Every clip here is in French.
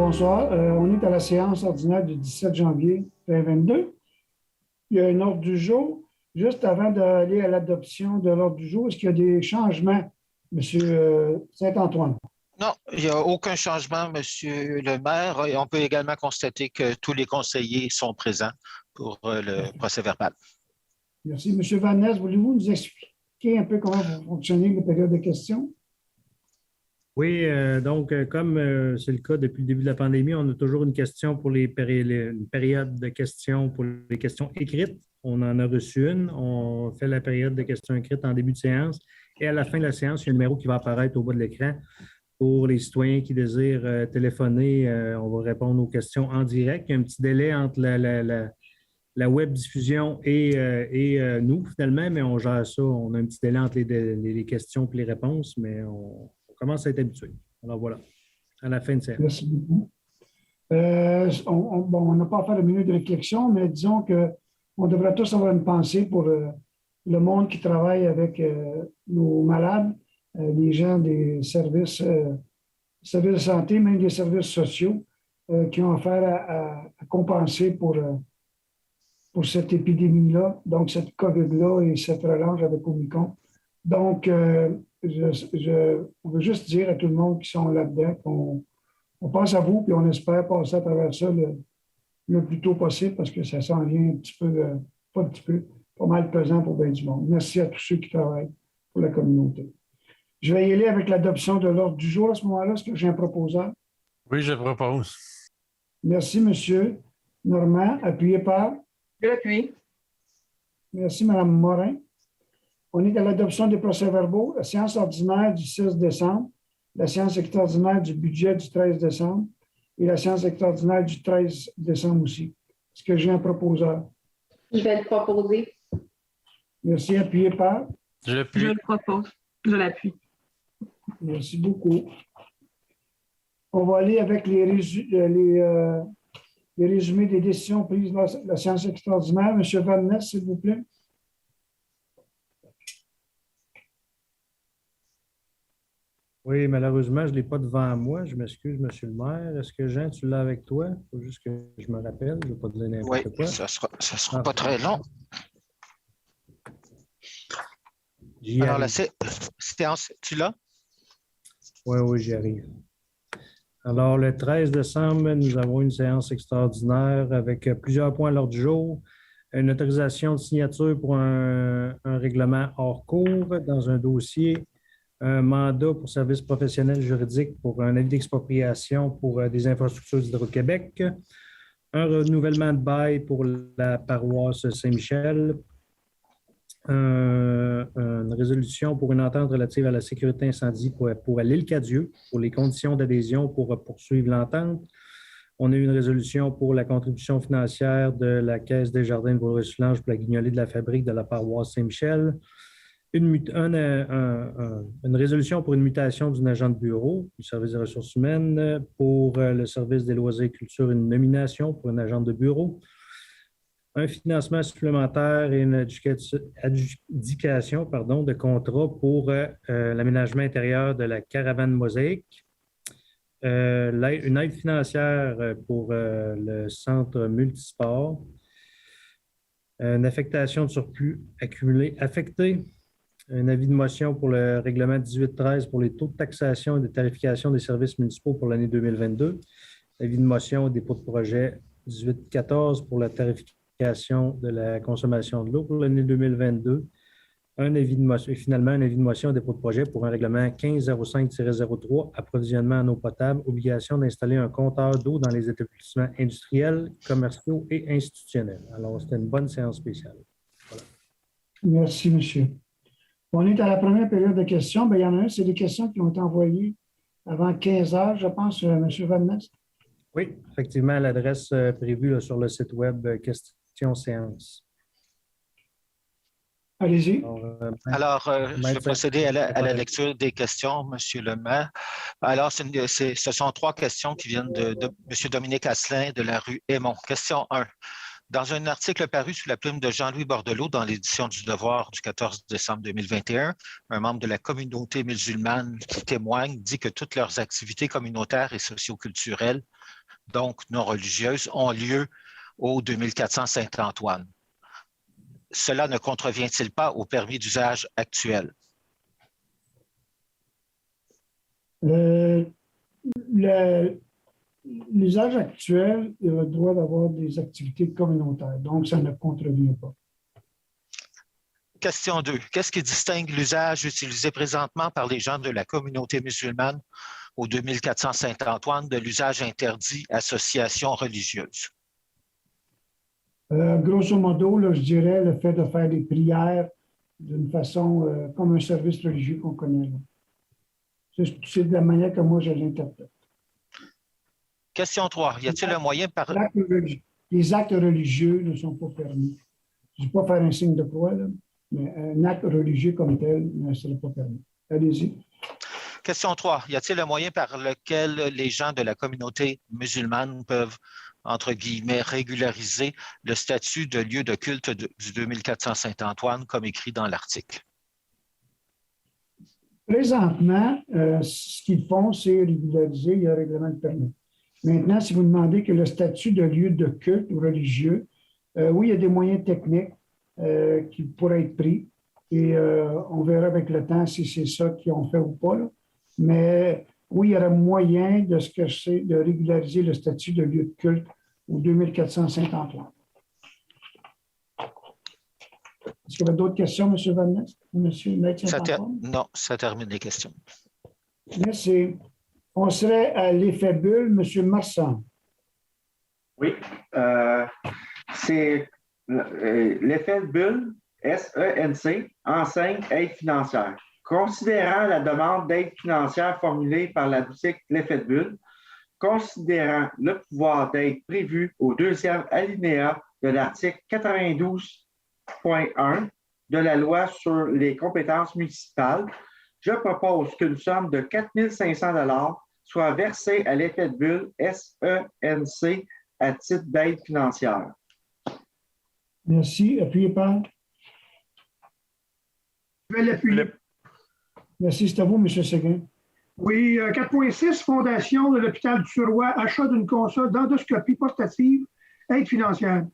bonsoir. On est à la séance ordinaire du 17 janvier 2022. Il y a un ordre du jour. Juste avant d'aller à l'adoption de l'ordre du jour, est-ce qu'il y a des changements, M. Saint-Antoine? Non, il n'y a aucun changement, Monsieur le maire. Et on peut également constater que tous les conseillers sont présents pour le procès-verbal. Merci. M. Van Ness, voulez-vous nous expliquer un peu comment vous fonctionnez les périodes de questions? Oui, donc, comme c'est le cas depuis le début de la pandémie, on a toujours une question pour une période de questions pour les questions écrites. On en a reçu une. On fait la période de questions écrites en début de séance. Et à la fin de la séance, il y a un numéro qui va apparaître au bas de l'écran. Pour les citoyens qui désirent téléphoner, on va répondre aux questions en direct. Il y a un petit délai entre la web diffusion et nous, finalement, mais on gère ça. On a un petit délai entre les questions et les réponses, mais on commence à être habitué. Alors voilà, à la fin de séance. Merci beaucoup. On n'a pas à faire une minute de réflexion, mais disons qu'on devrait tous avoir une pensée pour le monde qui travaille avec nos malades, les gens des services de santé, même des services sociaux, qui ont affaire à compenser pour cette épidémie-là, donc cette COVID-là et cette relance avec Omicron. Donc, on veut juste dire à tout le monde qui sont là-dedans qu'on pense à vous et on espère passer à travers ça le plus tôt possible parce que ça s'en vient un petit peu, pas mal pesant pour bien du monde. Merci à tous ceux qui travaillent pour la communauté. Je vais y aller avec l'adoption de l'ordre du jour à ce moment-là. Est-ce que j'ai un proposeur? Oui, je propose. Merci, monsieur Normand. Appuyé par? Je l'appuie. Merci, Mme Morin. On est à l'adoption des procès-verbaux, la séance ordinaire du 6 décembre, la séance extraordinaire du budget du 13 décembre et la séance extraordinaire du 13 décembre aussi. Est-ce que j'ai un proposeur? Je vais le proposer. Merci. Appuyé par? Je l'appuie. Je le propose. Je l'appuie. Merci beaucoup. On va aller avec les résumés des décisions prises dans la séance extraordinaire. M. Van Ness, s'il vous plaît. Oui, malheureusement, je ne l'ai pas devant moi. Je m'excuse, M. le maire. Est-ce que Jean, tu l'as avec toi? Il faut juste que je me rappelle. Je ne vais pas te dire n'importe quoi. Oui, ça sera pas très long. Alors, la séance, tu l'as? Oui, j'y arrive. Alors, le 13 décembre, nous avons une séance extraordinaire avec plusieurs points à l'ordre du jour. Une autorisation de signature pour un règlement hors cours dans un dossier, un mandat pour service professionnel juridique pour un avis d'expropriation pour des infrastructures d'Hydro-Québec, un renouvellement de bail pour la paroisse Saint-Michel, une résolution pour une entente relative à la sécurité incendie pour l'île Cadieux, pour les conditions d'adhésion pour poursuivre l'entente. On a eu une résolution pour la contribution financière de la Caisse des Jardins de Vaudreuil-Soulanges pour la guignolée de la fabrique de la paroisse Saint-Michel. Une résolution pour une mutation d'une agent de bureau du service des ressources humaines, pour le service des loisirs et culture, une nomination pour une agente de bureau. Un financement supplémentaire et une adjudication de contrat pour l'aménagement intérieur de la caravane Mosaïque. Une aide financière pour le centre multisport. Une affectation de surplus accumulé affecté. Un avis de motion pour le règlement 1813 pour les taux de taxation et de tarification des services municipaux pour l'année 2022. Avis de motion au dépôt de projet 1814 pour la tarification de la consommation de l'eau pour l'année 2022. Un avis de motion, et finalement, un avis de motion au dépôt de projet pour un règlement 1505-03, approvisionnement en eau potable, obligation d'installer un compteur d'eau dans les établissements industriels, commerciaux et institutionnels. Alors, c'était une bonne séance spéciale. Voilà. Merci, monsieur. On est à la première période de questions. Bien, il y en a une, c'est des questions qui ont été envoyées avant 15 heures, je pense, M. Van Ness. Oui, effectivement, l'adresse prévue là, sur le site web Questions Séance. Allez-y. Alors, je vais procéder à la lecture des questions, M. le maire. Alors, ce sont 3 questions qui viennent de M. Dominique Asselin de la rue Aymon. Question 1. Dans un article paru sous la plume de Jean-Louis Bordelot dans l'édition du Devoir du 14 décembre 2021, un membre de la communauté musulmane qui témoigne dit que toutes leurs activités communautaires et socioculturelles, donc non religieuses, ont lieu au 2400 Saint-Antoine. Cela ne contrevient-il pas au permis d'usage actuel? L'usage actuel, il a le droit d'avoir des activités communautaires, donc ça ne contrevient pas. Question 2. Qu'est-ce qui distingue l'usage utilisé présentement par les gens de la communauté musulmane au 2400 Saint-Antoine de l'usage interdit association religieuse? Grosso modo, là, je dirais le fait de faire des prières d'une façon comme un service religieux qu'on connaît. C'est de la manière que moi je l'interprète. Question 3. Y a-t-il un moyen par... Les actes religieux ne sont pas permis. Je ne vais pas faire un signe de croix, là, mais un acte religieux comme tel ne serait pas permis. Allez-y. Question 3. Y a-t-il un moyen par lequel les gens de la communauté musulmane peuvent, entre guillemets, régulariser le statut de lieu de culte du 2400 Saint-Antoine, comme écrit dans l'article? Présentement, ce qu'ils font, c'est régulariser le règlement de permis. Maintenant, si vous demandez que le statut de lieu de culte ou religieux, oui, il y a des moyens techniques qui pourraient être pris et on verra avec le temps si c'est ça qu'ils ont fait ou pas. Là. Mais oui, il y aurait moyen de ce que je sais, de régulariser le statut de lieu de culte au 2400 Saint-Antoine. Est-ce qu'il y avait d'autres questions, M. Van Ness? M. Maître Saint-Antoine? Non, ça termine les questions. Merci. On serait à l'effet bulle, M. Marsan. Oui, c'est l'effet bulle, SENC, enseigne aide financière. Considérant la demande d'aide financière formulée par la boutique L'Effet de Bulle, considérant le pouvoir d'aide prévu au deuxième alinéa de l'article 92.1 de la loi sur les compétences municipales, je propose qu'une somme de 4 500 $ soit versée à l'Effet de Bulle SENC à titre d'aide financière. Merci. Appuyez par. Je vais l'appuyer. Merci. C'est à vous, M. Séguin. Oui, 4.6, Fondation de l'hôpital du Suroît, achat d'une console d'endoscopie portative, aide financière.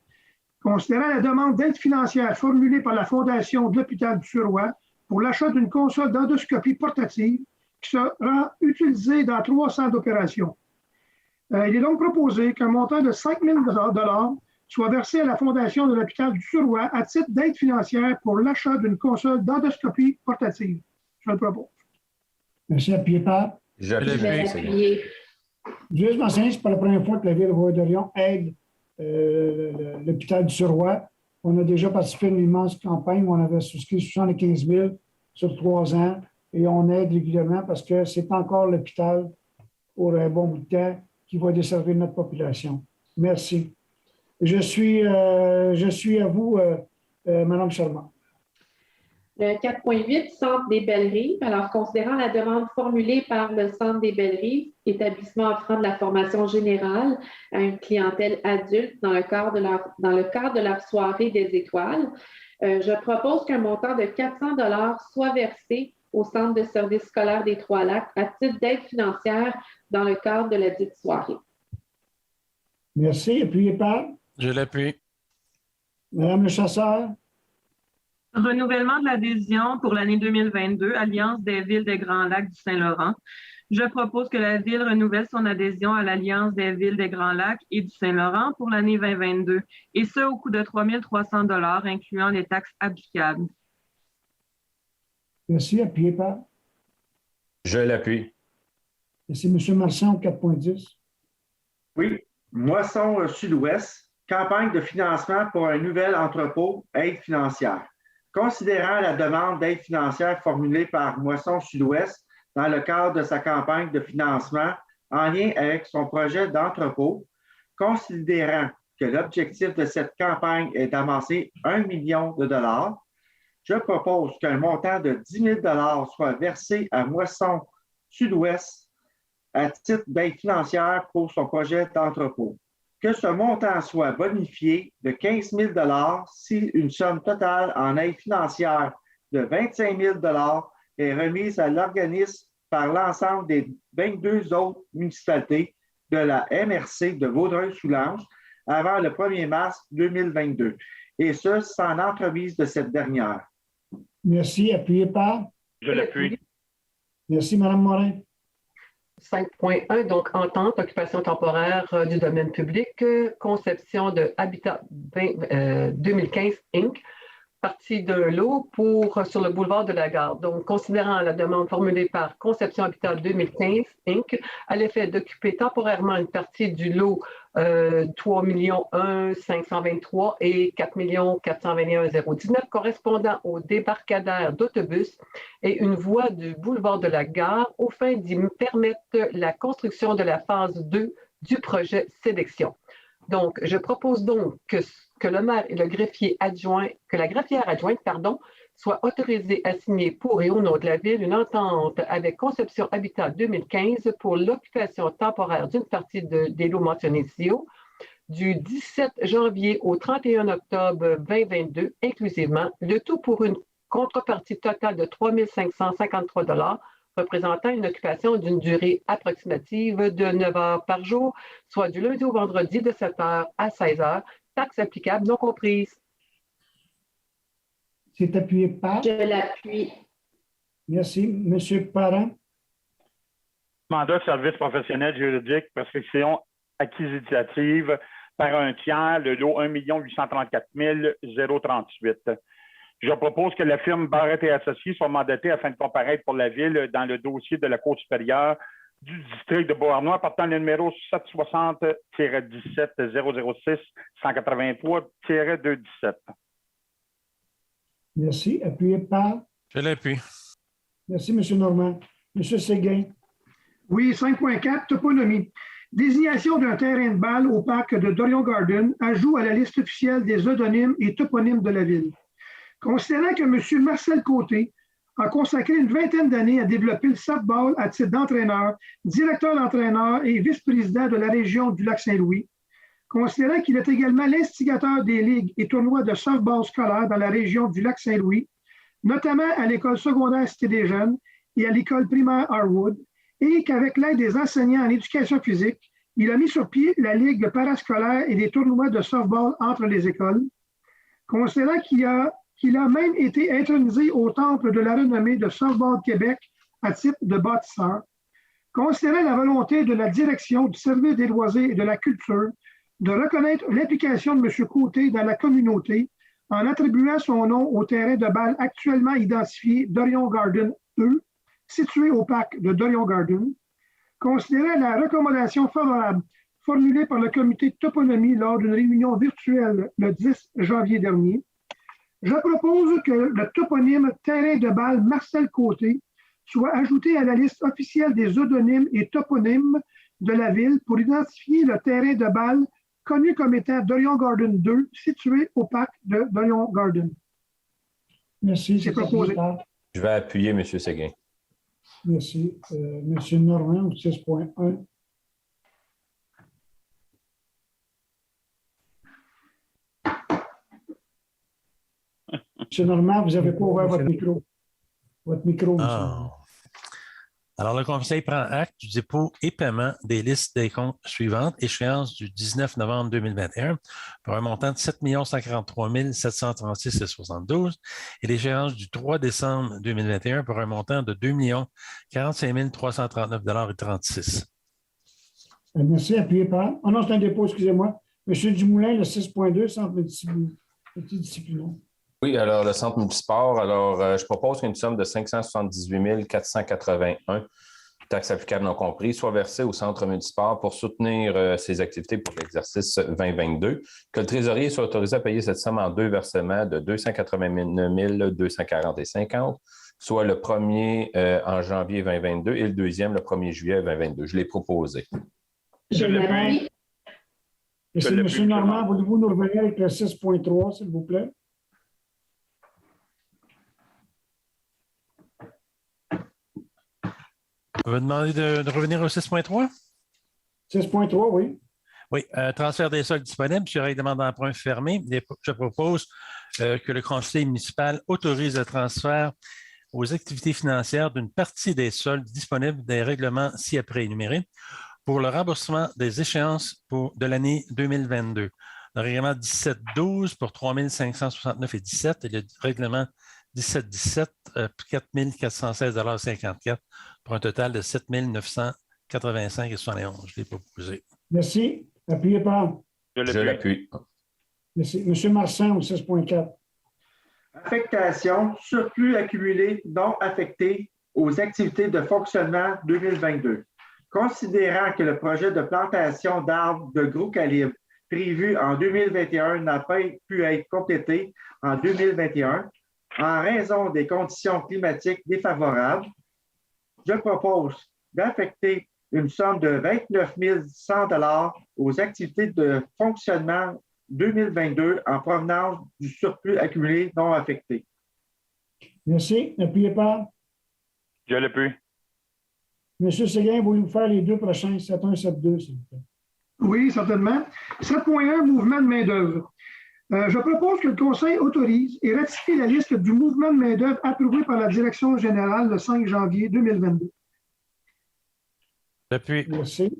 Considérant la demande d'aide financière formulée par la Fondation de l'hôpital du Suroît pour l'achat d'une console d'endoscopie portative qui sera utilisée dans 3 centres d'opération. Il est donc proposé qu'un montant de 5 000 $ soit versé à la Fondation de l'hôpital du Suroît à titre d'aide financière pour l'achat d'une console d'endoscopie portative. Je le propose. Merci. Appuyez par. J'appuie. Juste mentionner, ce n'est pas la première fois que la Ville de Vaudreuil aide l'hôpital du Suroît. On a déjà participé à une immense campagne où on avait souscrit 75 000 sur 3 ans et on aide régulièrement parce que c'est encore l'hôpital pour un bon bout de temps qui va desservir notre population. Merci. Je suis à vous, Mme Charmant. Le 4.8, Centre des Belles-Rives. Alors, considérant la demande formulée par le Centre des Belles-Rives, établissement offrant de la formation générale à une clientèle adulte dans le cadre de leur soirée des étoiles, je propose qu'un montant de 400 $ soit versé au Centre de services scolaires des Trois-Lacs à titre d'aide financière dans le cadre de la dite soirée. Merci. Appuyez par. Je l'appuie. Madame le chasseur. Renouvellement de l'adhésion pour l'année 2022, Alliance des villes des Grands Lacs du Saint-Laurent. Je propose que la Ville renouvelle son adhésion à l'Alliance des villes des Grands Lacs et du Saint-Laurent pour l'année 2022, et ce au coût de 3 300 $, incluant les taxes applicables. Merci. Appuyez par. Je l'appuie. Merci. M. Marsan, 4.10. Oui, Moisson Sud-Ouest, campagne de financement pour un nouvel entrepôt, aide financière. Considérant la demande d'aide financière formulée par Moisson Sud-Ouest dans le cadre de sa campagne de financement en lien avec son projet d'entrepôt, considérant que l'objectif de cette campagne est d'amasser 1 million de $, je propose qu'un montant de 10 000 $ soit versé à Moisson Sud-Ouest à titre d'aide financière pour son projet d'entrepôt. que ce montant soit bonifié de 15 000 si une somme totale en aide financière de 25 000 est remise à l'organisme par l'ensemble des 22 autres municipalités de la MRC de Vaudreuil-Soulanges avant le 1er mars 2022, et ce, sans entremise de cette dernière. Merci. Appuyé par? Je l'appuie. Merci, Mme Morin. 5.1, donc entente, occupation temporaire du domaine public, conception de Habitat 2015 Inc., partie d'un lot sur le boulevard de la Gare. Donc, considérant la demande formulée par Conception Habitat 2015 Inc., à l'effet d'occuper temporairement une partie du lot 3 523 et 4 421 019 correspondant au débarcadère d'autobus et une voie du boulevard de la Gare aux fins d'y permettre la construction de la phase 2 du projet sélection. Donc, je propose donc que le maire et le greffier adjoint, que la greffière adjointe, soit autorisée à signer pour et au nom de la Ville une entente avec Conception Habitat 2015 pour l'occupation temporaire d'une partie des lots mentionnés ci-haut du 17 janvier au 31 octobre 2022 inclusivement, le tout pour une contrepartie totale de 3 553 $ représentant une occupation d'une durée approximative de 9 heures par jour, soit du lundi au vendredi de 7 heures à 16 heures, taxes applicables non comprises. C'est appuyé par? Je l'appuie. Merci. Monsieur Parent? Mandat de service professionnel juridique, prescription acquisitive par un tiers, le lot 1 834 038. Je propose que la firme Barrett et Associés soit mandatée afin de comparaître pour la Ville dans le dossier de la Cour supérieure du district de Beauharnois portant le numéro 760-17-006-183-217. Merci. Appuyé par? Je l'appuie. Merci, M. Normand. M. Séguin? Oui, 5.4, toponymie. Désignation d'un terrain de balle au parc de Dorion Garden, ajout à la liste officielle des odonymes et toponymes de la Ville. Considérant que M. Marcel Côté a consacré une vingtaine d'années à développer le softball à titre d'entraîneur, directeur d'entraîneur et vice-président de la région du Lac-Saint-Louis, considérant qu'il est également l'instigateur des ligues et tournois de softball scolaire dans la région du Lac-Saint-Louis, notamment à l'école secondaire Cité des Jeunes et à l'école primaire Harwood, et qu'avec l'aide des enseignants en éducation physique, il a mis sur pied la ligue parascolaire et des tournois de softball entre les écoles, considérant qu'il a même été intronisé au temple de la renommée de Softball Québec à titre de bâtisseur, considérant la volonté de la direction du service des loisirs et de la culture de reconnaître l'implication de M. Côté dans la communauté en attribuant son nom au terrain de balle actuellement identifié Dorion Garden 2, situé au parc de Dorion Garden, considérant la recommandation favorable formulée par le comité de toponymie lors d'une réunion virtuelle le 10 janvier dernier, je propose que le toponyme terrain de balle Marcel Côté soit ajouté à la liste officielle des odonymes et toponymes de la Ville pour identifier le terrain de balle connu comme étant Dorion Garden 2, situé au parc de Dorion Garden. Merci. C'est proposé. Je vais appuyer M. Séguin. Merci. M. Normand, 6.1. M. Normand, vous n'avez pas ouvert votre micro. Votre micro, M. Normand. Alors, le Conseil prend acte du dépôt et paiement des listes des comptes suivantes, échéance du 19 novembre 2021 pour un montant de 7 143 736,72 et l'échéance du 3 décembre 2021 pour un montant de 2 45 339,36 $. Merci. Appuyez par. Oh non, c'est un dépôt, excusez-moi. M. Dumoulin, le 6.2, centre multidisciplinaire. Oui, alors le centre multisport, je propose qu'une somme de 578 481, taxes applicables non comprises, soit versée au centre multisport pour soutenir ses activités pour l'exercice 2022, que le trésorier soit autorisé à payer cette somme en deux versements de 289 240,50, soit le premier en janvier 2022 et le deuxième le 1er juillet 2022. Je l'ai proposé. Je l'appuie. Merci, M. Normand. Voulez-vous nous revenir avec le 6.3, s'il vous plaît? Vous me demandez de revenir au 6.3? 6.3, oui. Oui, transfert des soldes disponibles sur règlement d'emprunt fermé. Je propose que le conseil municipal autorise le transfert aux activités financières d'une partie des soldes disponibles des règlements ci-après énumérés pour le remboursement des échéances de l'année 2022. Le règlement 1712 pour 3 569,17 et le règlement 1717, 4 416,54 pour un total de 7 985,71. Je l'ai proposé. Merci. Appuyez par. Je l'appuie. Merci. M. Marsan au 16.4. Affectation, surplus accumulé non affecté aux activités de fonctionnement 2022. Considérant que le projet de plantation d'arbres de gros calibre prévu en 2021 n'a pas pu être complété en 2021 en raison des conditions climatiques défavorables, je propose d'affecter une somme de 29 100 $ aux activités de fonctionnement 2022 en provenance du surplus accumulé non affecté. Merci. N'appuyez pas. Je l'appuie. M. Séguin, voulez-vous faire les deux prochains, 7.1 et 7.2, s'il vous plaît? Oui, certainement. 7.1, mouvement de main-d'œuvre. Je propose que le Conseil autorise et ratifie la liste du mouvement de main-d'œuvre approuvé par la Direction générale le 5 janvier 2022. J'appuie. Merci.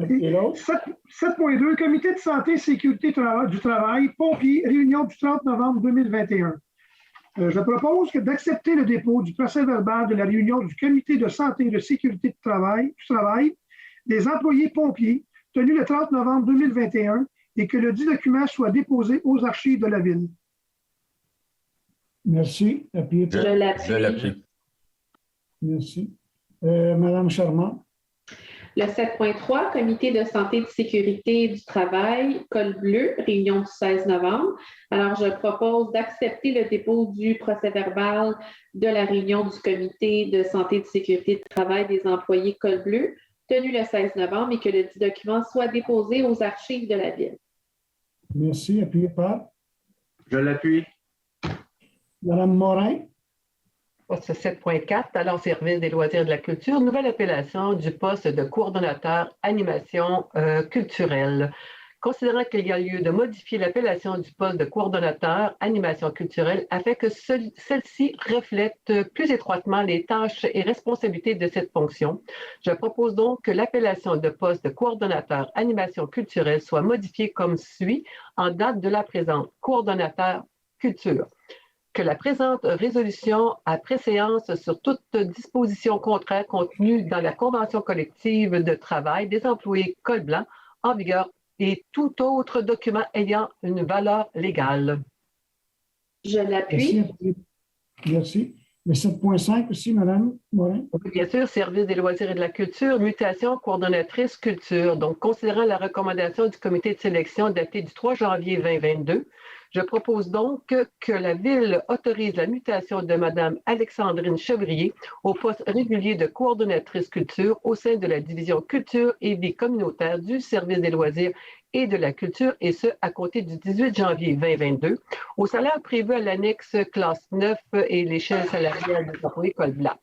Et l'autre? 7.2, Comité de santé et sécurité du travail, pompiers, réunion du 30 novembre 2021. Je propose d'accepter le dépôt du procès-verbal de la réunion du Comité de santé et de sécurité du travail des employés pompiers tenue le 30 novembre 2021 et que le dit document soit déposé aux archives de la Ville. Merci. Appuyez pour. Je l'appuie. Merci. Madame Charmant. Le 7.3, Comité de santé et de sécurité du travail, col bleu, réunion du 16 novembre. Alors, je propose d'accepter le dépôt du procès-verbal de la réunion du Comité de santé et de sécurité du travail des employés col bleu, tenue le 16 novembre, et que le dit document soit déposé aux archives de la Ville. Merci. Appuyez par. Je l'appuie. Madame Morin. Poste 7.4, talent service des loisirs et de la culture, nouvelle appellation du poste de coordonnateur animation culturelle. Considérant qu'il y a lieu de modifier l'appellation du poste de coordonnateur animation culturelle afin que celle-ci reflète plus étroitement les tâches et responsabilités de cette fonction, je propose donc que l'appellation de poste de coordonnateur animation culturelle soit modifiée comme suit en date de la présente: coordonnateur culture. Que la présente résolution a préséance sur toute disposition contraire contenue dans la convention collective de travail des employés col blanc en vigueur et tout autre document ayant une valeur légale. Je l'appuie. Merci. Le 7.5 aussi, Madame Morin. Oui, bien sûr, service des loisirs et de la culture, mutation coordonnatrice culture. Donc, considérant la recommandation du comité de sélection datée du 3 janvier 2022, je propose donc que la Ville autorise la mutation de Mme Alexandrine Chevrier au poste régulier de coordonnatrice culture au sein de la division culture et vie communautaire du service des loisirs et de la culture, et ce, à compter du 18 janvier 2022, au salaire prévu à l'annexe classe 9 et l'échelle salariale des employés col blanc.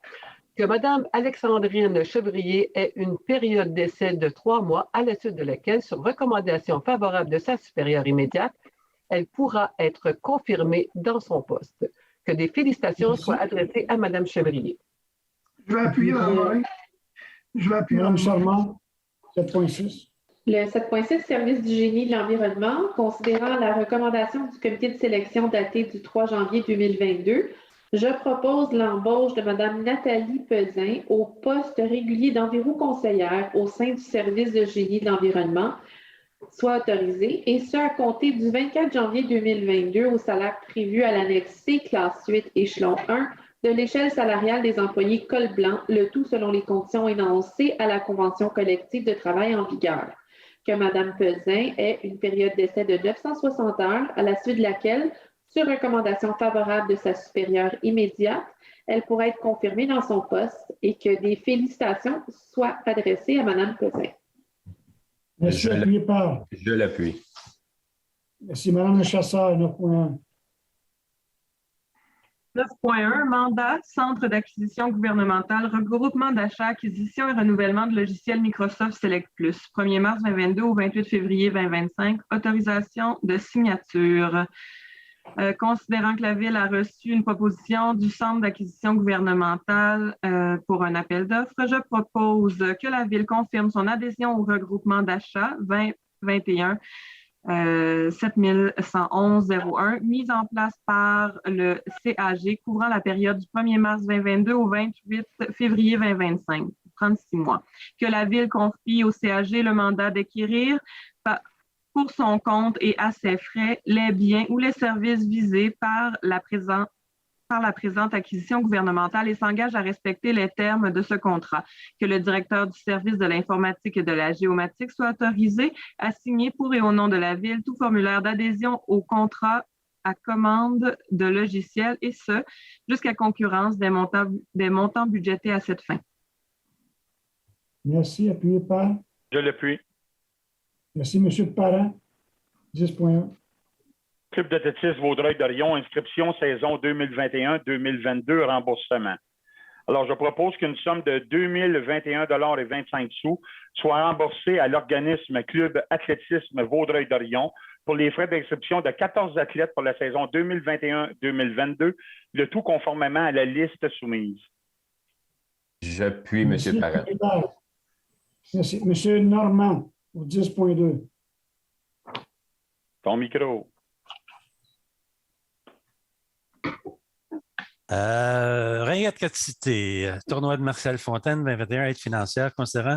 Que Mme Alexandrine Chevrier ait une période d'essai de 3 mois, à la suite de laquelle, sur recommandation favorable de sa supérieure immédiate, elle pourra être confirmée dans son poste. Que des félicitations soient adressées à Mme Chevrier. Je vais appuyer Mme Morin. Mme Charmant, 7.6. Le 7.6, service du génie de l'environnement, considérant la recommandation du comité de sélection datée du 3 janvier 2022, je propose l'embauche de Mme Nathalie Pesin au poste régulier d'environ conseillère au sein du service de génie de l'environnement, soit autorisé, et ce à compter du 24 janvier 2022 au salaire prévu à l'annexe C, classe 8, échelon 1, de l'échelle salariale des employés col blanc, le tout selon les conditions énoncées à la convention collective de travail en vigueur. Que Mme Pesin ait une période d'essai de 960 heures, à la suite de laquelle, sur recommandation favorable de sa supérieure immédiate, elle pourra être confirmée dans son poste, et que des félicitations soient adressées à Mme Pesin. Merci. Appuyez par. Je l'appuie. Merci. Madame Le Chasseur, 9.1. 9.1, mandat, Centre d'acquisition gouvernementale, regroupement d'achat, acquisition et renouvellement de logiciels Microsoft Select Plus, 1er mars 2022 au 28 février 2025, autorisation de signature. Considérant que la Ville a reçu une proposition du Centre d'acquisition gouvernementale pour un appel d'offres, je propose que la Ville confirme son adhésion au regroupement d'achat 2021 7111-01, mise en place par le CAG, couvrant la période du 1er mars 2022 au 28 février 2025, 36 mois. Que la Ville confie au CAG le mandat d'acquérir pour son compte et à ses frais les biens ou les services visés par la présente acquisition gouvernementale et s'engage à respecter les termes de ce contrat. Que le directeur du service de l'informatique et de la géomatique soit autorisé à signer pour et au nom de la Ville tout formulaire d'adhésion au contrat à commande de logiciels et ce, jusqu'à concurrence des montants budgétés à cette fin. Merci. Appuyé par? Je l'appuie. Merci, M. Parent. 10.1. Club d'athlétisme Vaudreuil-Dorion, inscription saison 2021-2022, remboursement. Alors, je propose qu'une somme de 2021,25 $ soit remboursée à l'organisme Club athlétisme Vaudreuil-Dorion pour les frais d'inscription de 14 athlètes pour la saison 2021-2022, le tout conformément à la liste soumise. J'appuie, M. Parent. Merci. M. Normand, au 10.2. Ton micro. Ringuette Catcité, tournoi de Martial Fontaine 2021, aide financière considérant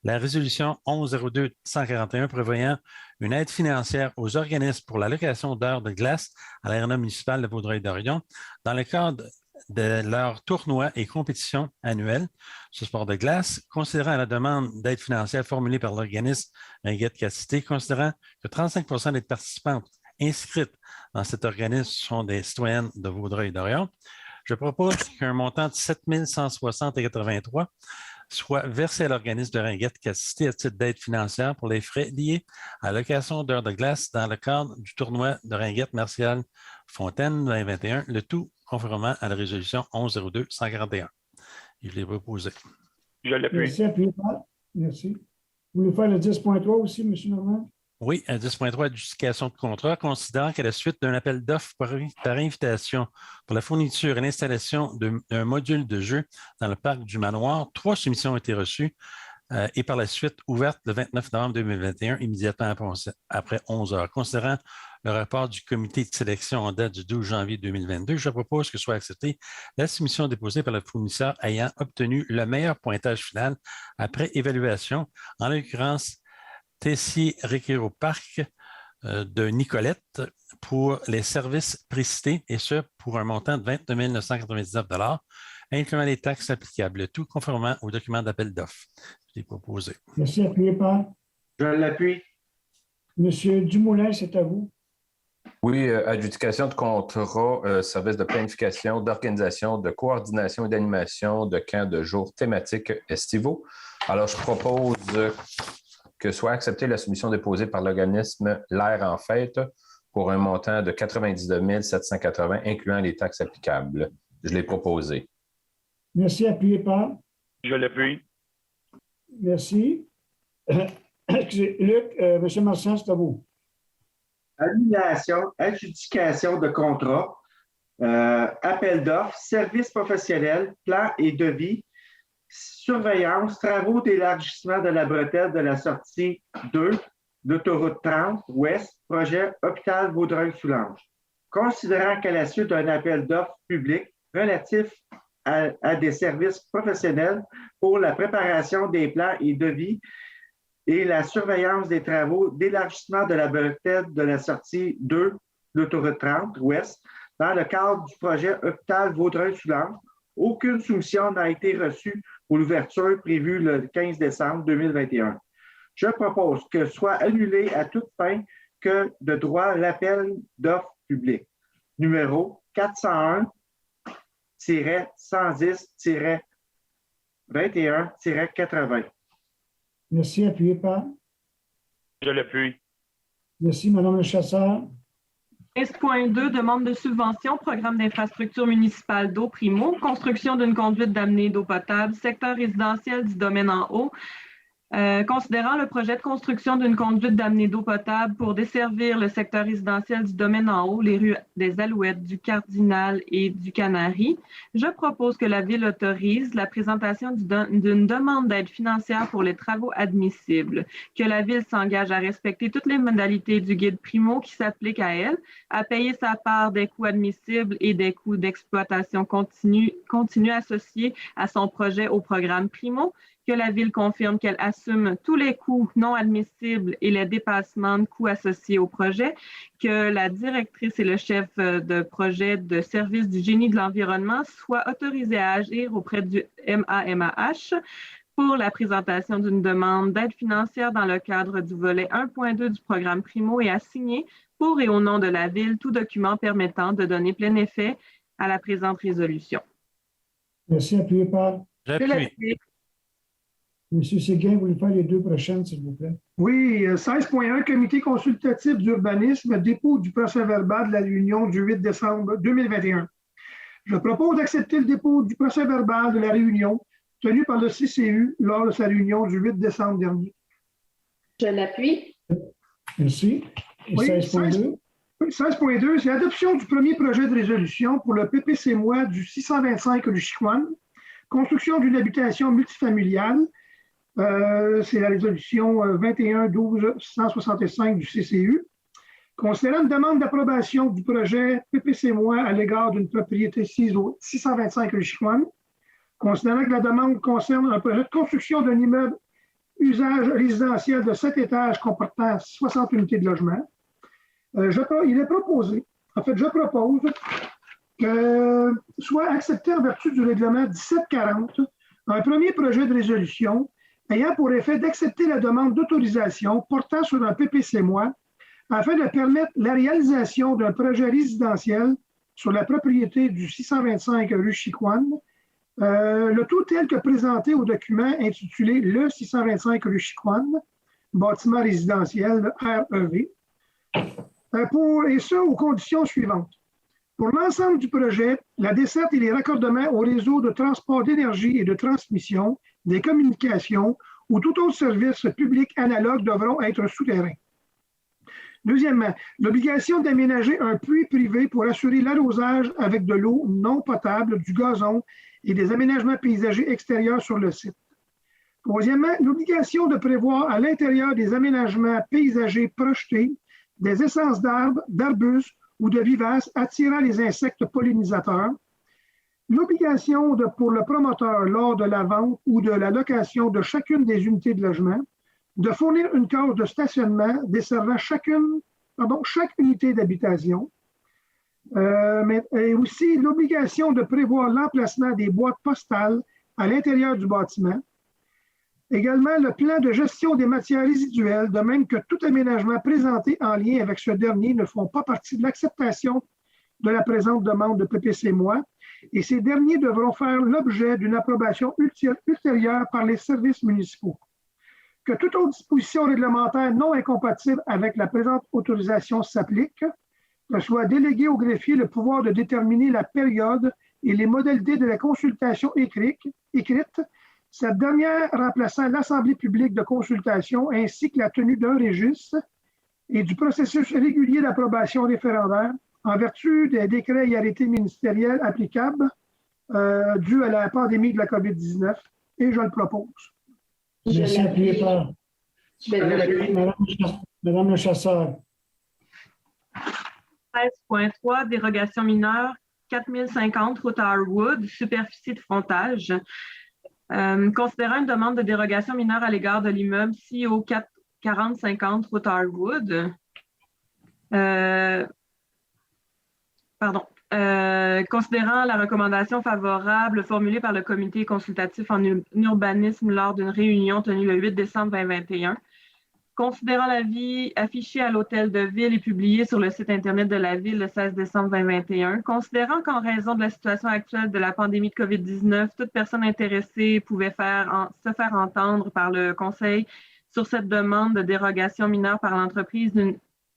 la résolution 11-02-141 prévoyant une aide financière aux organismes pour la location d'heures de glace à l'aréna municipal de Vaudreuil-Dorion dans le cadre de leur tournoi et compétition annuelle sur sport de glace, considérant la demande d'aide financière formulée par l'organisme Ringuette Catcité, considérant que 35 % des participantes inscrites dans cet organisme sont des citoyennes de Vaudreuil-Dorion. Je propose qu'un montant de 7 160,83 soit versé à l'organisme de Ringuette Catcité à titre d'aide financière pour les frais liés à la location d'heures de glace dans le cadre du tournoi de Ringuette Martial Fontaine 2021, le tout conformément à la résolution 11-02-141. Je l'ai proposé. Je l'appuie. Merci, appuyé par. Merci. Vous voulez faire le 10.3 aussi, M. Normand? Oui, un 10.3, adjudication de contrat, considérant qu'à la suite d'un appel d'offres par invitation pour la fourniture et l'installation d'un module de jeu dans le parc du Manoir, 3 soumissions ont été reçues et par la suite ouvertes le 29 novembre 2021, immédiatement après 11 heures. Considérant le rapport du comité de sélection en date du 12 janvier 2022, je propose que soit acceptée la soumission déposée par le fournisseur ayant obtenu le meilleur pointage final après évaluation, en l'occurrence Tessier-Requero Parc de Nicolette pour les services précités et ce pour un montant de 22 999 $, incluant les taxes applicables, le tout conformément au document d'appel d'offres. Je l'ai proposé. Merci, appuyé par. Je l'appuie. Monsieur Dumoulin, c'est à vous. Oui, adjudication de contrat, service de planification, d'organisation, de coordination et d'animation de camps de jour thématiques estivaux. Alors, je propose que soit acceptée la soumission déposée par l'organisme L'Air en Fête pour un montant de 99 780, incluant les taxes applicables. Je l'ai proposé. Merci, appuyé par. Je l'appuie. Merci. Excusez, Luc, M. Marchand, c'est à vous. Annulation, adjudication de contrat, appel d'offres, services professionnels, plan et devis, surveillance, travaux d'élargissement de la bretelle de la sortie 2, l'autoroute 30, ouest, projet hôpital Vaudreuil-Soulanges. Considérant qu'à la suite d'un appel d'offres public relatif à des services professionnels pour la préparation des plans et devis et la surveillance des travaux d'élargissement de la bretelle de la sortie 2, l'autoroute 30, ouest, dans le cadre du projet hôpital Vaudreuil-Soulanges, aucune soumission n'a été reçue pour l'ouverture prévue le 15 décembre 2021. Je propose que soit annulé à toute fin que de droit l'appel d'offres public. Numéro 401-110-21-80. Merci, appuyé par. Je l'appuie. Merci, Mme Le Chasseur. 13.2, demande de subvention, programme d'infrastructure municipale d'eau Primo, construction d'une conduite d'amener d'eau potable, secteur résidentiel du domaine en haut. Considérant le projet de construction d'une conduite d'amener d'eau potable pour desservir le secteur résidentiel du domaine en haut, les rues des Alouettes, du Cardinal et du Canari, je propose que la Ville autorise la présentation d'une demande d'aide financière pour les travaux admissibles, que la Ville s'engage à respecter toutes les modalités du guide Primo qui s'appliquent à elle, à payer sa part des coûts admissibles et des coûts d'exploitation continue associés à son projet au programme Primo, que la Ville confirme qu'elle assume tous les coûts non admissibles et les dépassements de coûts associés au projet, que la directrice et le chef de projet de service du génie de l'environnement soient autorisés à agir auprès du MAMAH pour la présentation d'une demande d'aide financière dans le cadre du volet 1.2 du programme Primo et à signer pour et au nom de la Ville tout document permettant de donner plein effet à la présente résolution. Merci. Appuyé par J'appuie. Monsieur Séguin, vous voulez faire les deux prochaines, s'il vous plaît? Oui, 16.1, comité consultatif d'urbanisme, dépôt du procès-verbal de la réunion du 8 décembre 2021. Je propose d'accepter le dépôt du procès-verbal de la réunion tenu par le CCU lors de sa réunion du 8 décembre dernier. Je l'appuie. Merci. Et Oui, 16.2? 16.2, c'est l'adoption du premier projet de résolution pour le PPC-MOI du 625 rue Chicoine, construction d'une habitation multifamiliale. C'est la résolution 21-12-165 du CCU. Considérant une demande d'approbation du projet PPC-MOI à l'égard d'une propriété sise au 625 rue Chicoine, considérant que la demande concerne un projet de construction d'un immeuble usage résidentiel de 7 étages comportant 60 unités de logement, il est proposé, je propose que soit accepté en vertu du règlement 1740 un premier projet de résolution ayant pour effet d'accepter la demande d'autorisation portant sur un PPC-MOI afin de permettre la réalisation d'un projet résidentiel sur la propriété du 625 rue Chicoine, le tout tel que présenté au document intitulé Le 625 rue Chicoine, bâtiment résidentiel REV, et ce, aux conditions suivantes. Pour l'ensemble du projet, la desserte et les raccordements au réseau de transport d'énergie et de transmission, des communications ou tout autre service public analogue devront être souterrains. Deuxièmement, l'obligation d'aménager un puits privé pour assurer l'arrosage avec de l'eau non potable, du gazon et des aménagements paysagers extérieurs sur le site. Troisièmement, l'obligation de prévoir à l'intérieur des aménagements paysagers projetés des essences d'arbres, d'arbustes ou de vivaces attirant les insectes pollinisateurs. L'obligation pour le promoteur lors de la vente ou de la location de chacune des unités de logement de fournir une case de stationnement desservant chaque unité d'habitation. Et aussi l'obligation de prévoir l'emplacement des boîtes postales à l'intérieur du bâtiment. Également, le plan de gestion des matières résiduelles, de même que tout aménagement présenté en lien avec ce dernier ne font pas partie de l'acceptation de la présente demande de PPC-MOI, et ces derniers devront faire l'objet d'une approbation ultérieure par les services municipaux. Que toute autre disposition réglementaire non incompatible avec la présente autorisation s'applique, que soit délégué au greffier le pouvoir de déterminer la période et les modalités de la consultation écrite, cette dernière remplaçant l'Assemblée publique de consultation ainsi que la tenue d'un registre et du processus régulier d'approbation référendaire en vertu des décrets et arrêtés ministériels applicables dus à la pandémie de la COVID-19, et je le propose. Merci, appuyé par Madame le chasseur. 13.3, dérogation mineure, 4050 route Harwood, superficie de frontage. Considérant une demande de dérogation mineure à l'égard de l'immeuble CO 4050 route Harwood, considérant la recommandation favorable formulée par le comité consultatif en urbanisme lors d'une réunion tenue le 8 décembre 2021, considérant l'avis affiché à l'hôtel de ville et publié sur le site Internet de la Ville le 16 décembre 2021, considérant qu'en raison de la situation actuelle de la pandémie de COVID-19, toute personne intéressée pouvait se faire entendre par le Conseil sur cette demande de dérogation mineure par l'entreprise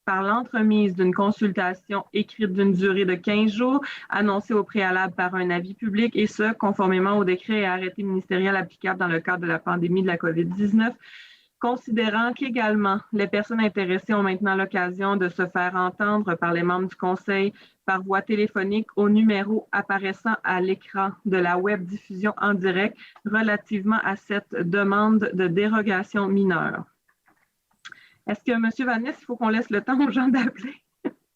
par l'entremise d'une consultation écrite d'une durée de 15 jours, annoncée au préalable par un avis public, et ce, conformément aux décrets et arrêtés ministériels applicables dans le cadre de la pandémie de la COVID-19, considérant qu'également les personnes intéressées ont maintenant l'occasion de se faire entendre par les membres du Conseil par voie téléphonique au numéro apparaissant à l'écran de la web diffusion en direct relativement à cette demande de dérogation mineure. Est-ce que, M. Vannis, il faut qu'on laisse le temps aux gens d'appeler?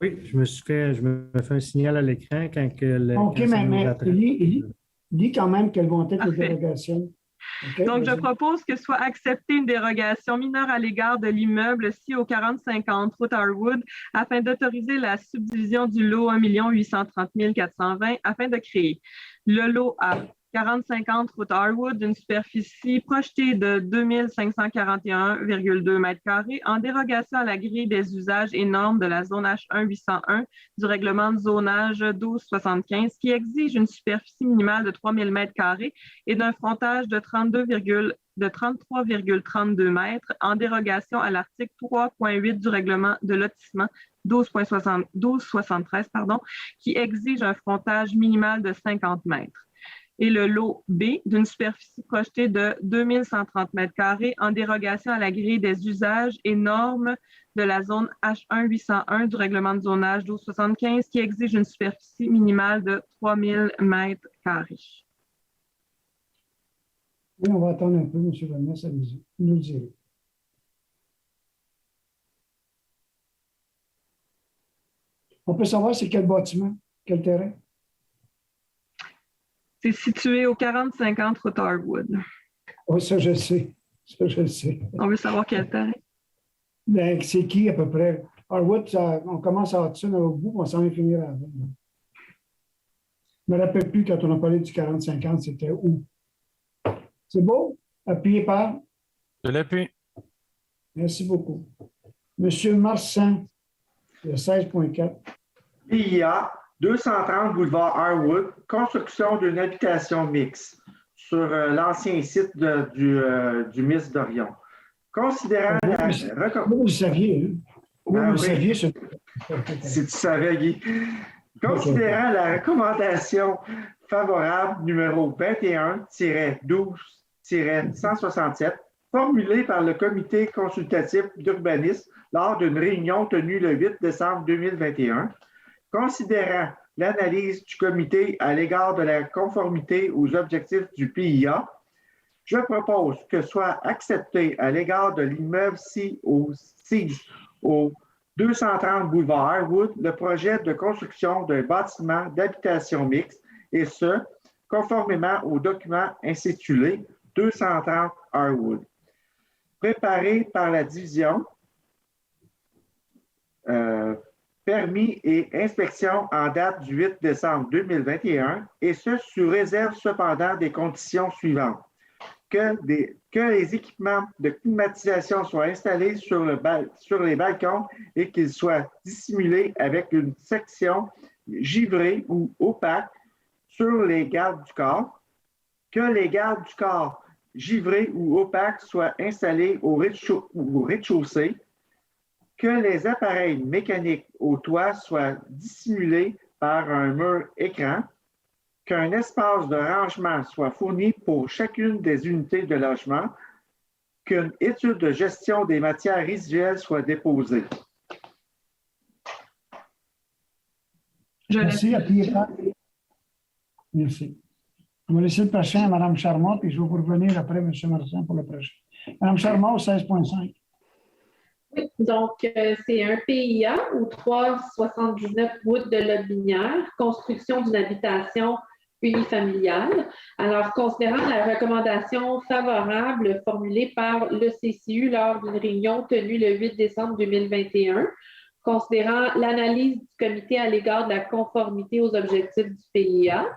Oui, je me fais un signal à l'écran quand que OK, mais il dit quand même quelles vont être les dérogations. Okay, donc, je propose que soit acceptée une dérogation mineure à l'égard de l'immeuble si au 4050 route Harwood afin d'autoriser la subdivision du lot 1 830 420 afin de créer le lot à 4050 route Harwood d'une superficie projetée de 2541,2 m² en dérogation à la grille des usages et normes de la zone H1 801 du règlement de zonage 1275 qui exige une superficie minimale de 3000 m² et d'un frontage de 33,32 mètres en dérogation à l'article 3.8 du règlement de lotissement 1273 qui exige un frontage minimal de 50 mètres. Et le lot B d'une superficie projetée de 2130 m² en dérogation à la grille des usages et normes de la zone H1 801 du règlement de zonage 1275 qui exige une superficie minimale de 3000 m². Oui, on va attendre un peu, M. Vanessa, nous le direz. On peut savoir c'est quel bâtiment, quel terrain? C'est situé au 4050 route Harwood. Oui, ça, je sais. Ça, je sais. On veut savoir quel terrain. Ben, c'est qui, à peu près? Harwood, on commence à Hudson au bout, on s'en va finir avant. Je ne me rappelle plus quand on a parlé du 40-50, c'était où? C'est beau? Appuyé par? Je l'appuie. Merci beaucoup. Monsieur Marsan, le 16.4. PIA, 230 boulevard Harwood, construction d'une habitation mixte sur l'ancien site du Miss d'Orion. Considérant Vous le saviez, hein? Vous le saviez, si tu savais, Guy. Considérant la recommandation favorable numéro 21-12-167 formulée par le comité consultatif d'urbanisme lors d'une réunion tenue le 8 décembre 2021, considérant l'analyse du comité à l'égard de la conformité aux objectifs du PIA, je propose que soit accepté à l'égard de l'immeuble au 230 boulevard Harwood le projet de construction d'un bâtiment d'habitation mixte, et ce, conformément au document intitulé 230 Harwood, préparé par la division permis et inspection en date du 8 décembre 2021, et ce, sous réserve cependant des conditions suivantes. Que les équipements de climatisation soient installés sur les balcons et qu'ils soient dissimulés avec une section givrée ou opaque sur les gardes du corps. Que les gardes du corps givrés ou opaques soient installés au rez-de-chaussée. Que les appareils mécaniques au toit soient dissimulés par un mur écran, qu'un espace de rangement soit fourni pour chacune des unités de logement, qu'une étude de gestion des matières résiduelles soit déposée. Merci. Merci. On va laisser le prochain à Mme Charmant, puis je vais vous revenir après, M. Marsan, pour le prochain. Mme Charmant, 16.5. Oui, donc c'est un PIA au 379 route de Lotbinière, construction d'une habitation unifamiliale. Alors, considérant la recommandation favorable formulée par le CCU lors d'une réunion tenue le 8 décembre 2021, considérant l'analyse du comité à l'égard de la conformité aux objectifs du PIA,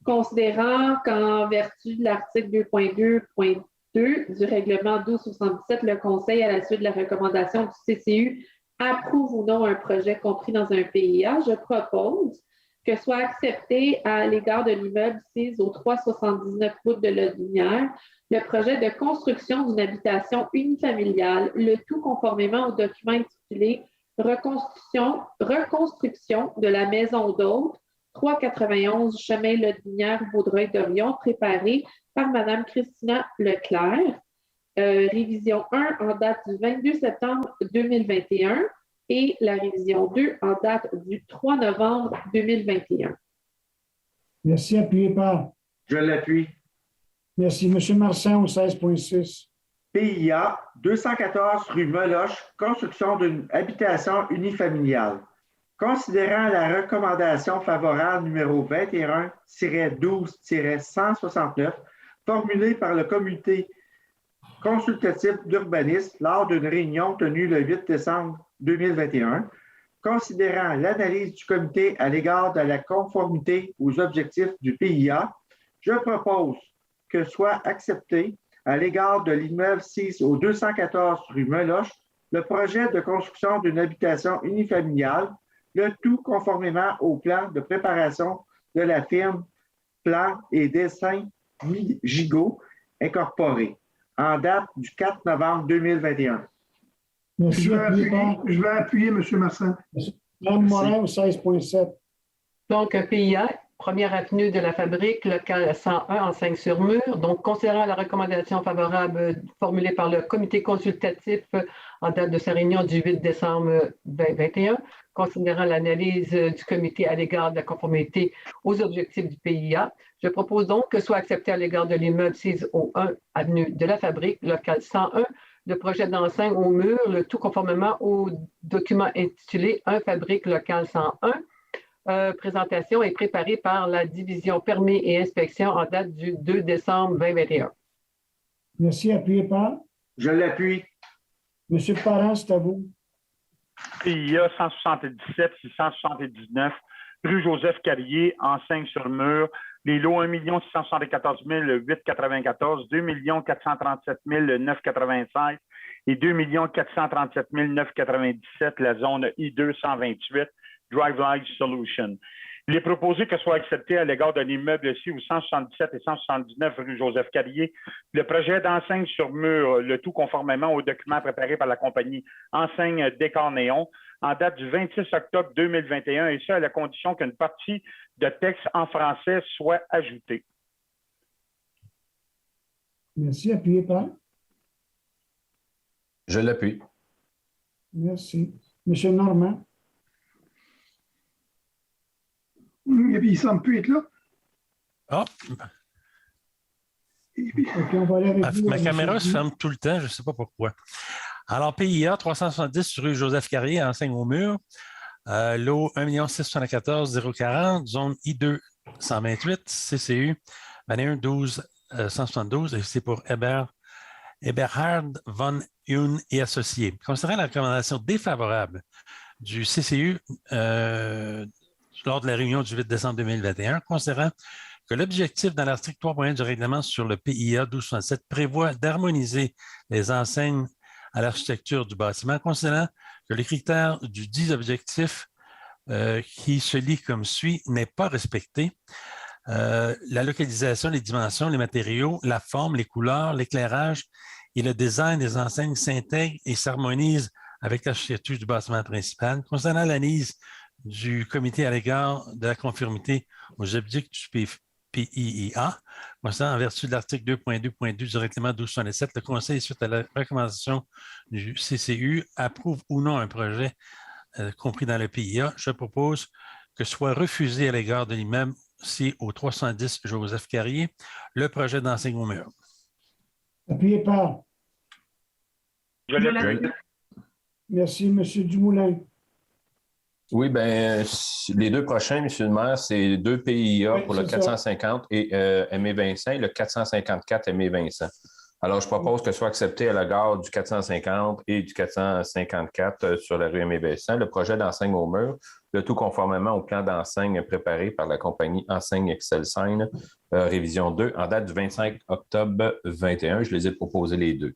considérant qu'en vertu de l'article 2.2.2 du règlement 1277, le Conseil, à la suite de la recommandation du CCU, approuve ou non un projet compris dans un PIA, je propose que soit accepté à l'égard de l'immeuble 6 au 379 route de Lotbinière le projet de construction d'une habitation unifamiliale, le tout conformément au document intitulé reconstruction de la maison d'hôte, 391 chemin Lotbinière, Vaudreuil-Dorion, préparé par Mme Christina Leclerc. Révision 1 en date du 22 septembre 2021 et la révision 2 en date du 3 novembre 2021. Merci. Appuyé par. Je l'appuie. Merci. M. Marsan au 16.6. PIA 214 rue Meloche, construction d'une habitation unifamiliale. Considérant la recommandation favorable numéro 21-12-169 formulée par le comité consultatif d'urbanisme lors d'une réunion tenue le 8 décembre 2021, considérant l'analyse du comité à l'égard de la conformité aux objectifs du PIA, je propose que soit accepté à l'égard de l'immeuble 6 au 214 rue Meloche le projet de construction d'une habitation unifamiliale, le tout conformément au plan de préparation de la firme Plan et Dessin Gigot Incorporé, en date du 4 novembre 2021. Merci. Je vais appuyer M. Marsan. Mme Morin au 16.7. Donc, PIA, première avenue de la Fabrique, local 101 en 5-sur-Mur. Donc, considérant la recommandation favorable formulée par le comité consultatif en date de sa réunion du 8 décembre 2021, considérant l'analyse du comité à l'égard de la conformité aux objectifs du PIA, je propose donc que soit accepté à l'égard de l'immeuble 6 au 1 avenue de la Fabrique, local 101, le projet d'enseigne au mur, le tout conformément au document intitulé 1 Fabrique local 101. Présentation est préparée par la division permis et inspection en date du 2 décembre 2021. Merci. Appuyé par. Je l'appuie. M. Parent, c'est à vous. PIA 177-679, rue Joseph Carrier, en 5-sur-Mur, les lots 1 674 894, 2 437 985 et 2 437 997, la zone I2-128, Drive Light Solution. Il est proposé que soit accepté à l'égard d'un immeuble ici au 177 et 179 rue Joseph Carrier le projet d'enseigne sur mur, le tout conformément aux documents préparés par la compagnie Enseigne Décor Néon en date du 26 octobre 2021 et ce à la condition qu'une partie de texte en français soit ajoutée. Merci. Appuyé par. Je l'appuie. Merci. M. Normand. Et puis, il ne semble plus être là. Ah, Okay, on va aller avec vous, ma caméra M. se ferme tout le temps, je ne sais pas pourquoi. Alors, PIA 370 rue Joseph Carrier, enseigne au mur. Lot 1 674 040, zone I2 128, CCU 21 12 172, et c'est pour Eberhard von Huhn et associés. Considérant la recommandation défavorable du CCU lors de la réunion du 8 décembre 2021, considérant que l'objectif dans l'article 3.1 du règlement sur le PIA 1267 prévoit d'harmoniser les enseignes à l'architecture du bâtiment, considérant que les critères du dit objectif qui se lit comme suit n'est pas respecté. La localisation, les dimensions, les matériaux, la forme, les couleurs, l'éclairage et le design des enseignes s'intègrent et s'harmonisent avec l'architecture du bâtiment principal. Concernant l'analyse du comité à l'égard de la conformité aux objectifs du PIA, en vertu de l'article 2.2.2 du règlement 1267, le Conseil, suite à la recommandation du CCU, approuve ou non un projet compris dans le PIA. Je propose que soit refusé à l'égard de l'immeuble C au 310 Joseph Carrier le projet d'enseigne au mur. Appuyé par. Je l'appuie. Merci, M. Dumoulin. Oui, bien, les deux prochains, M. le maire, c'est deux PIA Oui, pour le 450 et Aimé Vincent et le 454 Aimé Vincent. Alors, je propose que soit accepté à l'égard du 450 et du 454 sur la rue Aimé Vincent le projet d'enseigne au mur, le tout conformément au plan d'enseigne préparé par la compagnie Enseigne Excelsign, révision 2, en date du 25 octobre 2021. Je les ai proposés les deux.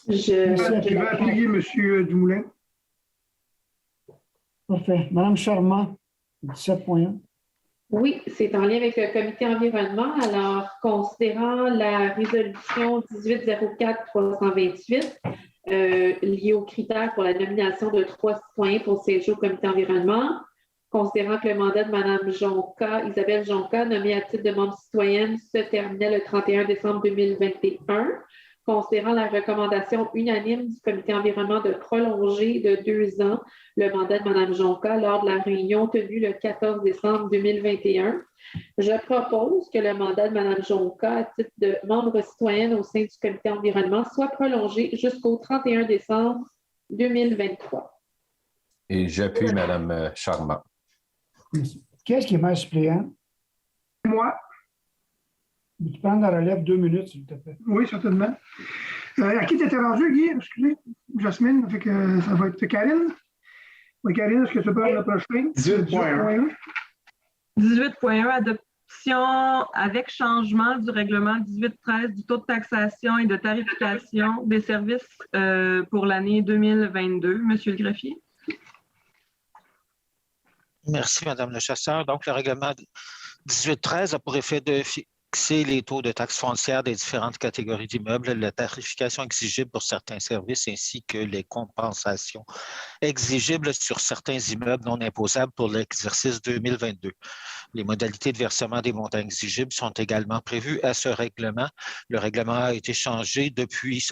Je vais appuyer M. Dumoulin. Parfait. Mme Charmant, 17.1. Oui, c'est en lien avec le comité environnement. Alors, considérant la résolution 1804-328, liées aux critères pour la nomination de 3 citoyens pour siéger au comité environnement, considérant que le mandat de Mme Isabelle Jonca, nommée à titre de membre citoyenne, se terminait le 31 décembre 2021, considérant la recommandation unanime du comité environnement de prolonger de 2 ans le mandat de Mme Jonca lors de la réunion tenue le 14 décembre 2021. Je propose que le mandat de Mme Jonca, à titre de membre citoyenne au sein du comité environnement, soit prolongé jusqu'au 31 décembre 2023. Et j'appuie Mme Charmant. Qui est-ce qui est maire suppléant? Moi. Tu prends la relève 2 minutes, s'il te plaît. Oui, certainement. À qui t'étais rendu, Guy? Excusez. Jasmine, fait que ça va être Karine. Oui, Karine, est-ce que tu peux prendre le prochain? 18.1. 18.1, adoption avec changement du règlement 1813 du taux de taxation et de tarification des services pour l'année 2022. Monsieur le greffier. Merci, Madame le chasseur. Donc, le règlement 1813 a pour effet de fixer les taux de taxes foncières des différentes catégories d'immeubles, la tarification exigible pour certains services ainsi que les compensations exigibles sur certains immeubles non imposables pour l'exercice 2022. Les modalités de versement des montants exigibles sont également prévues à ce règlement. Le règlement a été changé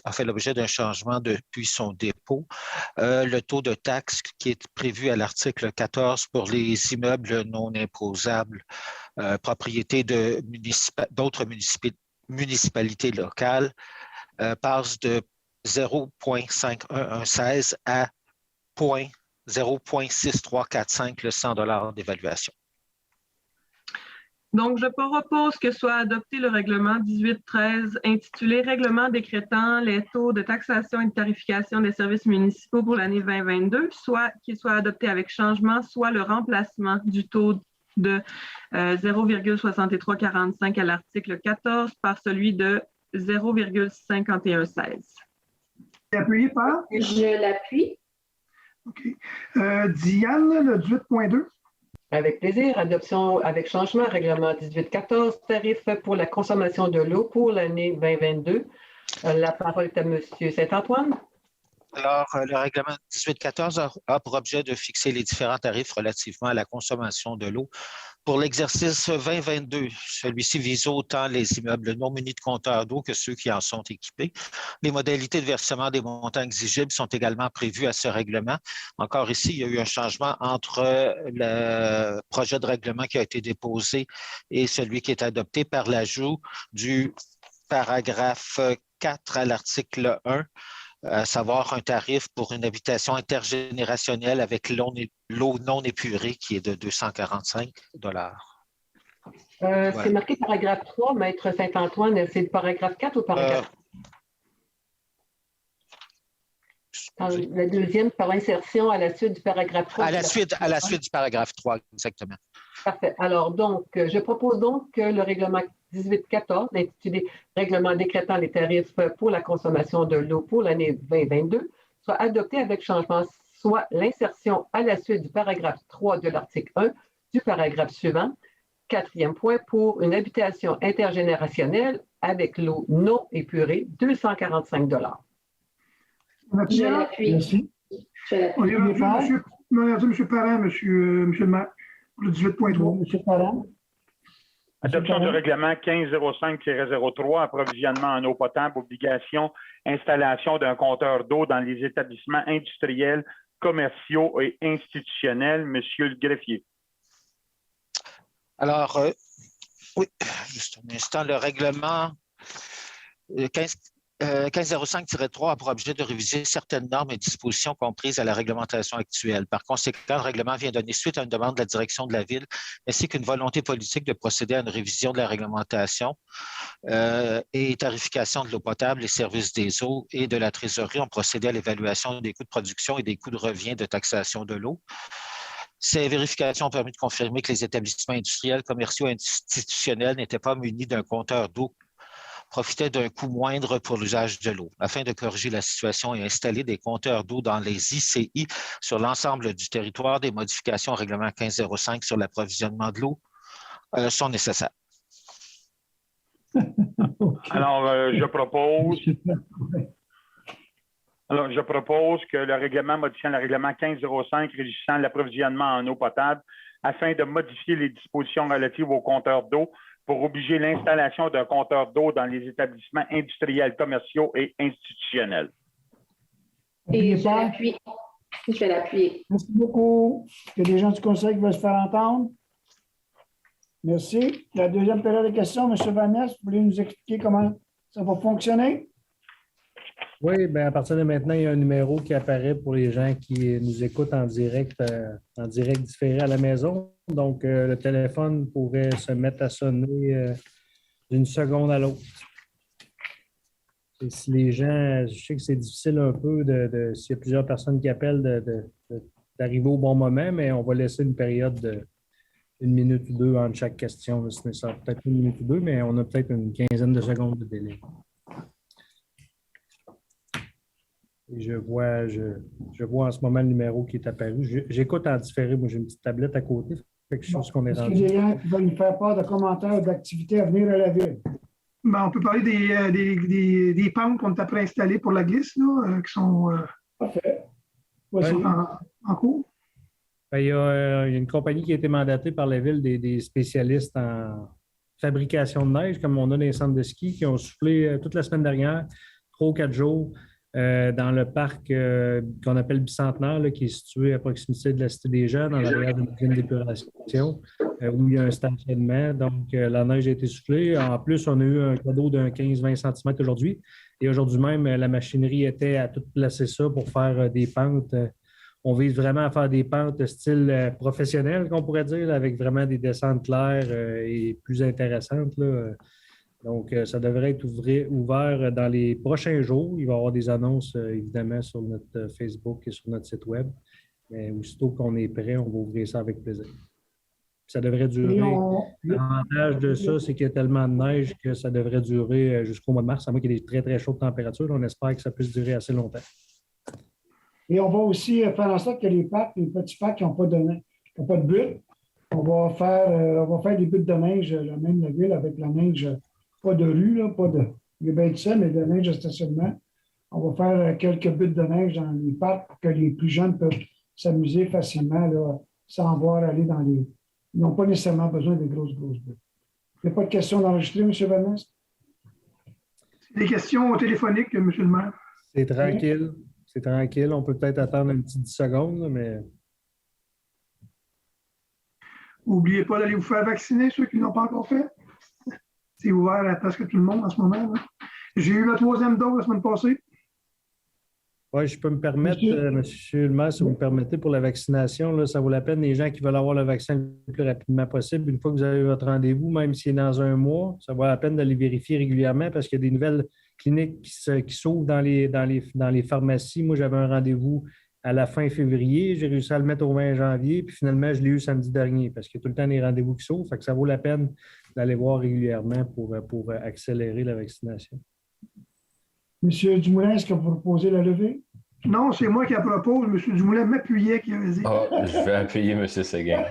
a fait l'objet d'un changement depuis son dépôt. Le taux de taxe qui est prévu à l'article 14 pour les immeubles non imposables, propriété d'autres municipalités locales, passe de 0,5116 à 0,6345 le 100 $ d'évaluation. Donc, je propose que soit adopté le règlement 1813 intitulé « Règlement décrétant les taux de taxation et de tarification des services municipaux pour l'année 2022 », soit qu'il soit adopté avec changement, soit le remplacement du taux de 0,6345 à l'article 14 par celui de 0,5116. Appuyé par? Je l'appuie. OK. Diane, le 18.2. Avec plaisir. Adoption avec changement, règlement 1814, tarif pour la consommation de l'eau pour l'année 2022. La parole est à M. Saint-Antoine. Alors, le règlement 1814 a pour objet de fixer les différents tarifs relativement à la consommation de l'eau pour l'exercice 2022. Celui-ci vise autant les immeubles non munis de compteurs d'eau que ceux qui en sont équipés. Les modalités de versement des montants exigibles sont également prévues à ce règlement. Encore ici, il y a eu un changement entre le projet de règlement qui a été déposé et celui qui est adopté par l'ajout du paragraphe 4 à l'article 1. À savoir un tarif pour une habitation intergénérationnelle avec l'eau non épurée qui est de 245 $. C'est marqué paragraphe 3, Maître Saint-Antoine. C'est le paragraphe 4 ou paragraphe? La deuxième, par insertion à la suite du paragraphe 3. À la suite du paragraphe 3, exactement. Parfait. Alors, donc, je propose donc que le règlement 1814, intitulé « Règlement décrétant les tarifs pour la consommation de l'eau pour l'année 2022 », soit adopté avec changement, soit l'insertion à la suite du paragraphe 3 de l'article 1 du paragraphe suivant. 4e point, pour une habitation intergénérationnelle avec l'eau non épurée, 245 $. Je l'appuie. Merci. On est rendu, M. Parent, M. le maire, pour le 18.3. M. Parent. Adoption du règlement 1505-03, approvisionnement en eau potable, obligation, installation d'un compteur d'eau dans les établissements industriels, commerciaux et institutionnels. Monsieur le greffier. Alors, oui, juste un instant, le règlement 1505-3 a pour objet de réviser certaines normes et dispositions comprises à la réglementation actuelle. Par conséquent, le règlement vient donner suite à une demande de la direction de la Ville ainsi qu'une volonté politique de procéder à une révision de la réglementation et tarification de l'eau potable, les services des eaux et de la trésorerie ont procédé à l'évaluation des coûts de production et des coûts de revient de taxation de l'eau. Ces vérifications ont permis de confirmer que les établissements industriels, commerciaux et institutionnels n'étaient pas munis d'un compteur d'eau profitaient d'un coût moindre pour l'usage de l'eau. Afin de corriger la situation et installer des compteurs d'eau dans les ICI sur l'ensemble du territoire, des modifications au règlement 1505 sur l'approvisionnement de l'eau sont nécessaires. Alors, je propose Alors, je propose que le règlement modifiant le règlement 1505 régissant l'approvisionnement en eau potable afin de modifier les dispositions relatives aux compteurs d'eau pour obliger l'installation d'un compteur d'eau dans les établissements industriels, commerciaux et institutionnels. Et je l'appuie. Je vais l'appuyer. Merci beaucoup. Il y a des gens du conseil qui veulent se faire entendre. Merci. La deuxième période de questions, M. Vanès, vous voulez nous expliquer comment ça va fonctionner? Oui, bien, à partir de maintenant, il y a un numéro qui apparaît pour les gens qui nous écoutent en direct différé à la maison. Donc, le téléphone pourrait se mettre à sonner d'une seconde à l'autre. Et si les gens, je sais que c'est difficile un peu s'il y a plusieurs personnes qui appellent d'arriver au bon moment, mais on va laisser une période de 1 minute ou 2 entre chaque question. Ça peut-être 1 minute ou 2, mais on a peut-être une quinzaine de secondes de délai. Et je vois en ce moment le numéro qui est apparu. J'écoute en différé. Moi, j'ai une petite tablette à côté. Quelque chose qu'on est Est-ce rendu. qu'il y a des gens qui veulent nous faire part de commentaires ou d'activités à venir à la ville? Ben, on peut parler des pentes qu'on a préinstallées pour la glisse, là, qui sont Parfait. en cours. Ben, il y a une compagnie qui a été mandatée par la ville, des spécialistes en fabrication de neige, comme on a dans les centres de ski, qui ont soufflé toute la semaine dernière, 3 ou 4 jours, dans le parc qu'on appelle Bicentenaire, là, qui est situé à proximité de la Cité des Jeunes, dans l'arrière d'une usine d'épuration, où il y a un stationnement. Donc, la neige a été soufflée. En plus, on a eu un cadeau d'un 15-20 cm aujourd'hui. Et aujourd'hui même, la machinerie était à tout placer ça pour faire des pentes. On vise vraiment à faire des pentes style professionnel, qu'on pourrait dire, là, avec vraiment des descentes claires et plus intéressantes, là. Donc, ça devrait être ouvert dans les prochains jours. Il va y avoir des annonces, évidemment, sur notre Facebook et sur notre site Web. Mais aussitôt qu'on est prêt, on va ouvrir ça avec plaisir. Ça devrait durer. L'avantage de ça, c'est qu'il y a tellement de neige que ça devrait durer jusqu'au mois de mars, à moins qu'il y ait des très, très chaudes températures. On espère que ça puisse durer assez longtemps. Et on va aussi faire en sorte que les petits parcs qui n'ont pas de butte, on va faire des buttes de neige, même la ville, avec la neige. Pas de rue, là, pas de ça, mais de neige de stationnement. On va faire quelques buttes de neige dans les parcs pour que les plus jeunes peuvent s'amuser facilement là, sans avoir à aller dans les. Ils n'ont pas nécessairement besoin des grosses buttes. Il n'y a pas de questions d'enregistrer, M. Vanès? Des questions téléphoniques, M. le maire. C'est tranquille. C'est tranquille. On peut peut-être attendre une petite 10 secondes, là, mais. N'oubliez pas d'aller vous faire vacciner, ceux qui ne l'ont pas encore fait. C'est ouvert à presque tout le monde en ce moment. Là. J'ai eu la 3e dose la semaine passée. Oui, je peux me permettre, Monsieur le maire, si vous me permettez, pour la vaccination, là, ça vaut la peine. Les gens qui veulent avoir le vaccin le plus rapidement possible, une fois que vous avez votre rendez-vous, même s'il est dans un mois, ça vaut la peine de les vérifier régulièrement parce qu'il y a des nouvelles cliniques qui s'ouvrent dans les pharmacies. Moi, j'avais un rendez-vous à la fin février. J'ai réussi à le mettre au 20 janvier, puis finalement, je l'ai eu samedi dernier parce qu'il y a tout le temps des rendez-vous qui s'ouvrent. Fait que ça vaut la peine d'aller voir régulièrement pour accélérer la vaccination. Monsieur Dumoulin, est-ce que vous proposez la levée? Non, c'est moi qui la propose. M. Dumoulin m'appuyait qui avait dit. Je vais appuyer M. Séguin.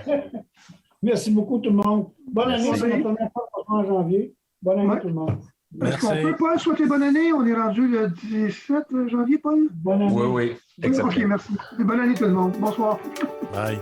Merci beaucoup tout le monde. Bonne année, Merci. c'est la première fois en janvier. Bonne année tout le monde. Est-ce qu'on peut pas souhaiter bonne année? On est rendu le 17 janvier, Paul? Bonne année. Oui, exactement. OK, merci. Bonne année tout le monde. Bonsoir. Bye.